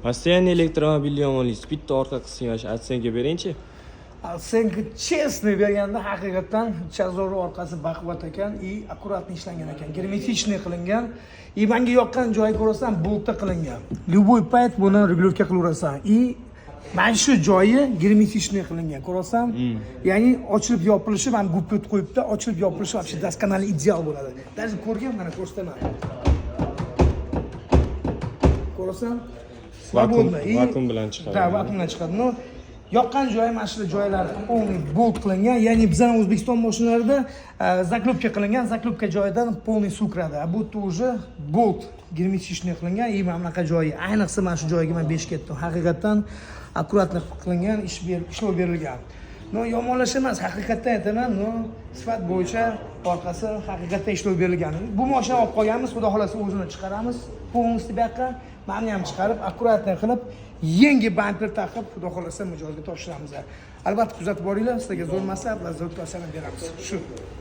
Постоянный elektromobilni yomonlaysiz. Bitta orqa qismini atsenga beringchi. Senga chestni berganda haqiqatan chazor orqasi baquvvat ekan, akkuratni ishlangan ekan, germetichniy qilingan. Menga yoqqan joyi ko'rasan, boltda qilingan. Любой payt buni regulovka qilaverasan. Mana shu joyi germetichniy qilingan, ko'rasan? Ya'ni ochilib yopilishi ham gupit qo'yibdi, ochilib yopilishi вообще досконально ideal bo'ladi. Даже ko'rgan, mana ko'rsataman. Ko'rasan? Vakuum bilan chiqadi. Ha, vakuum bilan chiqadi. No, yoqqan joyi mana shu joylar полный bolt qilingan. Ya'ni bizning O'zbekiston mashinalarida zaklopka qilingan, zaklopka joyidan полный suv kiradi. Bu тоже bolt germetichniy qilingan. Mana bunaqa joyi, ayniqsa mana shu joyiga men 5 ketdim. Haqiqatan akkuratni qilingan, ishlov berilgan. No, yomonlash emas, haqiqatdan aytaman, no, sifat bo'yicha orqasi haqiqatdan ishlov berilgan. Bu mashina olib qolganmiz, xudo xolasa o'zini chiqaramiz. Polностью bu yoqqa ma'ni ham chiqarib, akkuratni qilib, yangi bamper taqib, xudo xolasa mijozga topshiramiz. Albatta kuzatib boringlar, sizlarga zo'r maslahat va zo'r tavsiyalar beramiz. Shu